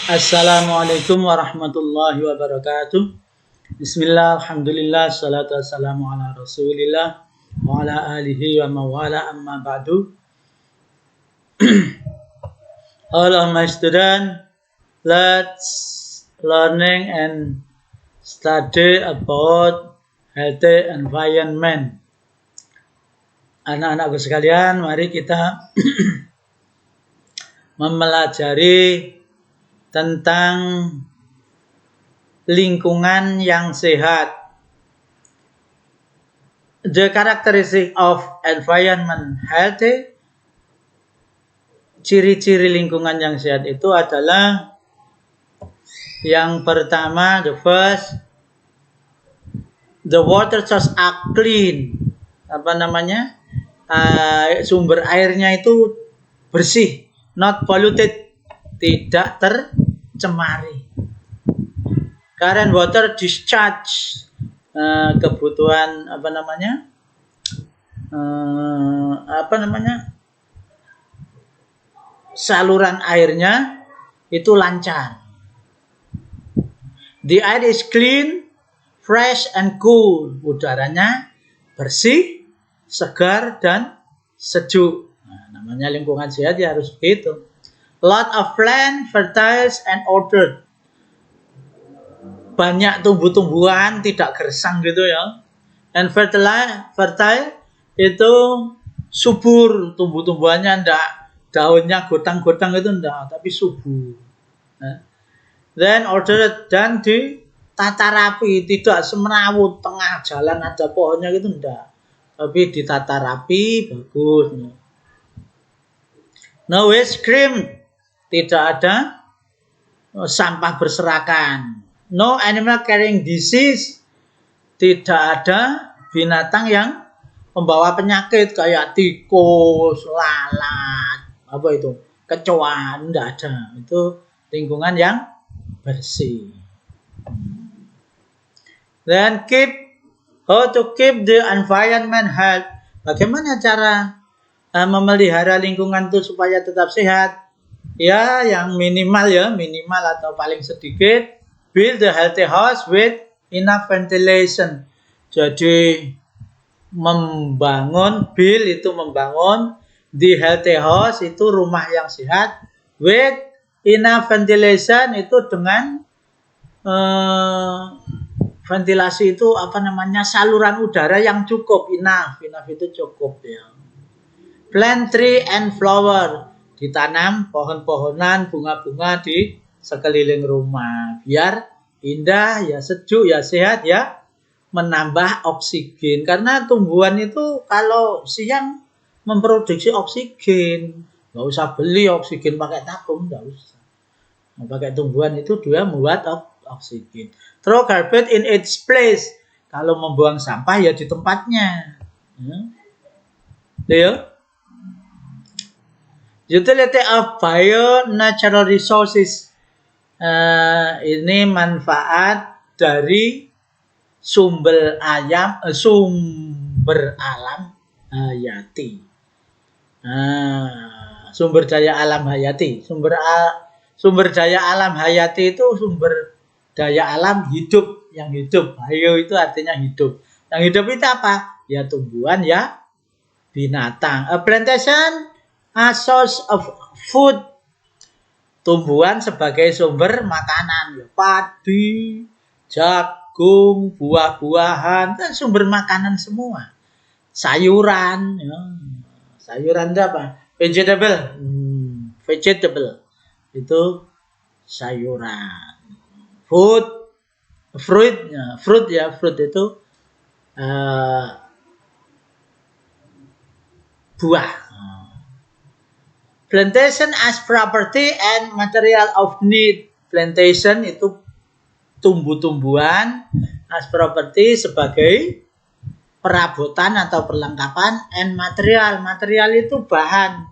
Assalamualaikum warahmatullahi wabarakatuh. Bismillah, alhamdulillah, salatu wassalamu ala rasulillah wa ala alihi wa mawala amma ba'du. Hello my student, let's learning and study about healthy environment. Anak-anakku sekalian, mari kita mempelajari tentang lingkungan yang sehat. The characteristic of environment healthy. Ciri-ciri lingkungan yang sehat itu adalah yang pertama, the first, the water source are clean. Sumber airnya itu bersih, not polluted, tidak tercemari. Current water discharge, kebutuhan saluran airnya itu lancar. The air is clean, fresh and cool. Udaranya bersih, segar dan sejuk. Namanya lingkungan sehat ya harus begitu. Lot of plant, fertile and ordered. Banyak tumbuh-tumbuhan, tidak gersang gitu ya. And fertile itu subur, tumbuh-tumbuhannya enggak, daunnya gotang-gotang itu enggak, tapi subur. Then ordered, dan ditata rapi, tidak semerawut tengah jalan ada pohonnya gitu enggak, tapi ditata rapi, bagus. No waste cream, tidak ada sampah berserakan. No animal carrying disease, tidak ada binatang yang membawa penyakit kayak tikus, lalat, kecoa, tidak ada. Itu lingkungan yang bersih. Then how to keep the environment health. Bagaimana cara memelihara lingkungan itu supaya tetap sehat? Ya, yang minimal atau paling sedikit, build the healthy house with enough ventilation. Jadi membangun the healthy house, itu rumah yang sehat, with enough ventilation, itu dengan ventilasi itu saluran udara yang cukup. Enough itu cukup ya. Plant tree and flower, ditanam pohon-pohonan, bunga-bunga di sekeliling rumah biar indah ya, sejuk ya, sehat ya, menambah oksigen. Karena tumbuhan itu kalau siang memproduksi oksigen, nggak usah beli oksigen pakai tabung, nggak usah. Pakai tumbuhan itu dia membuat oksigen. Throw garbage in its place, kalau membuang sampah ya di tempatnya. Ya. Utility of bio-natural resources, ini manfaat dari sumber alam hayati. Sumber daya alam hayati. Sumber daya alam hayati itu sumber daya alam hidup, yang hidup. Bio itu artinya hidup. Yang hidup itu apa? Ya tumbuhan ya, binatang. A plantation, a source of food, tumbuhan sebagai sumber makanan, padi, jagung, buah-buahan, kan sumber makanan semua. Sayuran, ya. Sayuran itu apa? Vegetable, itu sayuran. Fruit itu buah. Plantation as property and material of need. Plantation itu tumbuh-tumbuhan, as property sebagai perabotan atau perlengkapan, and material. Material itu bahan,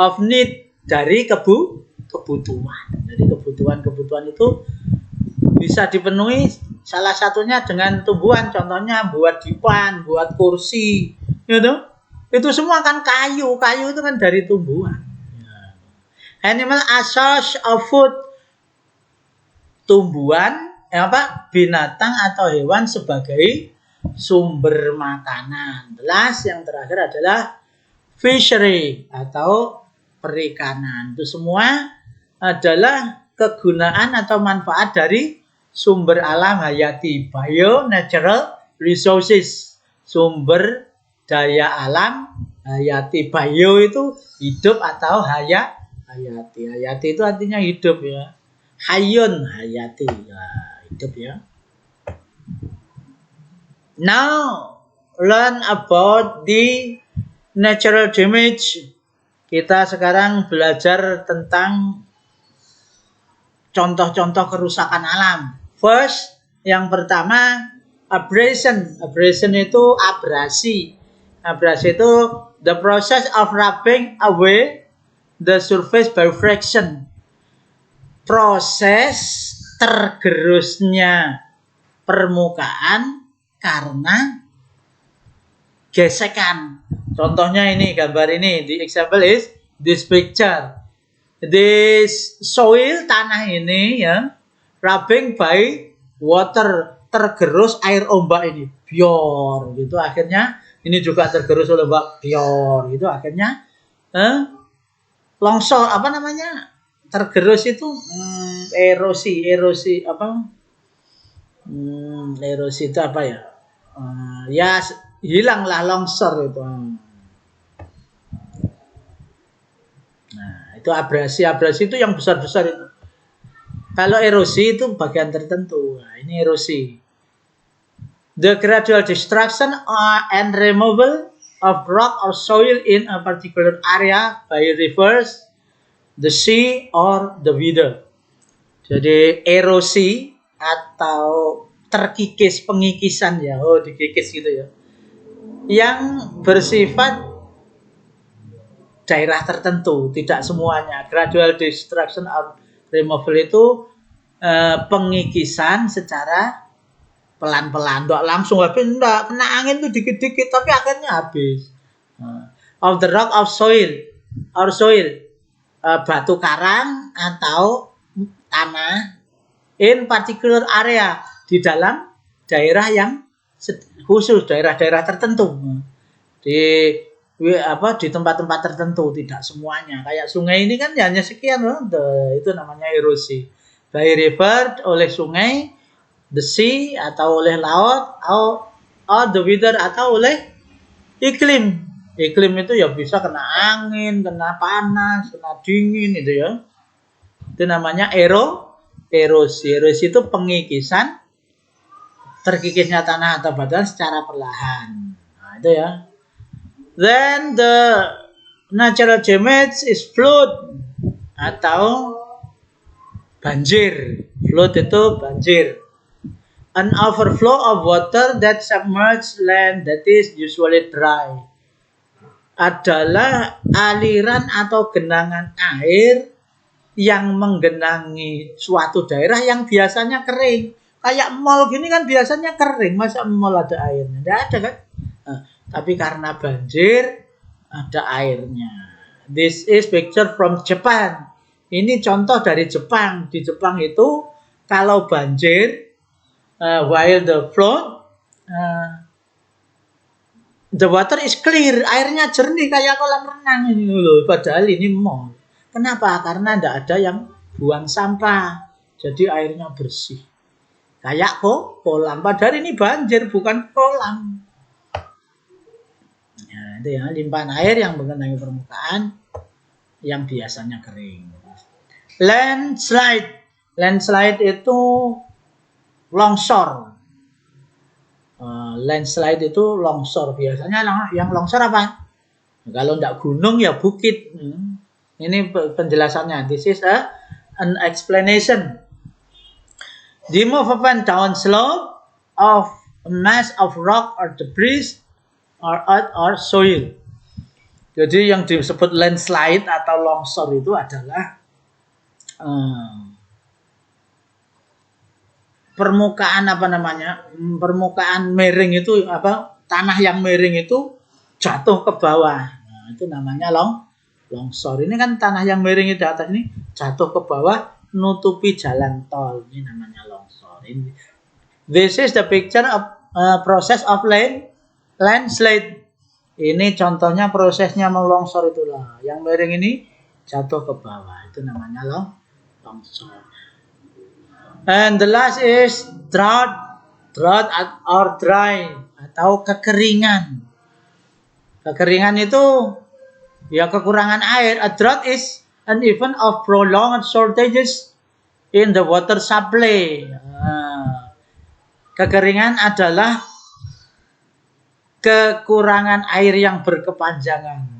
of need dari kebutuhan. Jadi kebutuhan itu bisa dipenuhi salah satunya dengan tumbuhan. Contohnya buat dipan, buat kursi, gitu. Itu semua kan kayu itu kan dari tumbuhan. Animal as source of food, tumbuhan, binatang atau hewan sebagai sumber makanan. Yang terakhir adalah fishery atau perikanan. Itu semua adalah kegunaan atau manfaat dari sumber alam hayati, bio natural resources, sumber daya alam hayati. Bio itu hidup atau hayati. Hayati itu artinya hidup ya. Hayun hayati ya, hidup ya. Now learn about the natural damage. Kita sekarang belajar tentang contoh-contoh kerusakan alam. First, yang pertama abrasion. Abrasion itu abrasi. Abrasi itu the process of rubbing away the surface by friction. Proses tergerusnya permukaan karena gesekan. Contohnya ini, gambar ini. The example is this picture. This soil, tanah ini ya, rubbing by water, tergerus air ombak ini. Bior gitu, akhirnya ini juga tergerus oleh ombak. Bior gitu, akhirnya longsor, tergerus itu erosi erosi itu apa ya? Ya hilanglah longsor itu. Nah, itu abrasi itu yang besar-besar itu. Kalau erosi itu bagian tertentu. Nah, ini erosi. The gradual destruction and removal of rock or soil in a particular area by rivers, the sea or the weather. Jadi erosi atau terkikis, pengikisan ya, dikikis gitu ya, yang bersifat daerah tertentu, tidak semuanya. Gradual destruction or removal itu pengikisan secara pelan-pelan, tidak langsung habis, enggak, kena angin tuh dikit-dikit tapi akhirnya habis. Of the rock of soil or soil, batu karang atau tanah in particular area, di dalam daerah yang khusus, daerah-daerah tertentu, di tempat-tempat tertentu, tidak semuanya. Kayak sungai ini kan hanya sekian loh, itu namanya erosi. By river, oleh sungai, the sea atau oleh laut, or the weather atau oleh iklim. Iklim itu ya bisa kena angin, kena panas, kena dingin itu ya. Itu namanya erosi. Erosi itu pengikisan, terkikisnya tanah atau badan secara perlahan. Nah, itu ya. Then the natural damage is flood atau banjir. Flood itu banjir. An overflow of water that submerge land that is usually dry. Adalah aliran atau genangan air yang menggenangi suatu daerah yang biasanya kering. Kayak mall gini kan biasanya kering, masa mall ada airnya? Tidak ada kan? Tapi karena banjir ada airnya. This is picture from Japan. Ini contoh dari Jepang. Di Jepang itu kalau banjir, while the flood, the water is clear, airnya jernih kayak kolam renang ini loh. Padahal ini mall. Kenapa? Karena tidak ada yang buang sampah. Jadi airnya bersih. Kayak kolam. Padahal ini banjir, bukan kolam. Ya, itu ya, limpahan air yang mengenai permukaan yang biasanya kering. Landslide. Landslide itu longsor. Landslide itu longsor. Biasanya yang longsor apa? Kalau tidak gunung ya bukit. Ini penjelasannya. This is an explanation. The move of a down slope of a mass of rock or debris or earth or soil. Jadi yang disebut landslide atau longsor itu adalah permukaan permukaan miring itu tanah yang miring itu jatuh ke bawah. Nah, itu namanya longsor. Ini kan tanah yang miring di atas ini jatuh ke bawah nutupi jalan tol. Ini namanya longsor. This is the picture of process of landslide. Ini contohnya prosesnya melongsor itulah. Yang miring ini jatuh ke bawah. Itu namanya longsor. And the last is drought or dry atau kekeringan. Kekeringan itu ya kekurangan air. A drought is an event of prolonged shortages in the water supply. Kekeringan adalah kekurangan air yang berkepanjangan.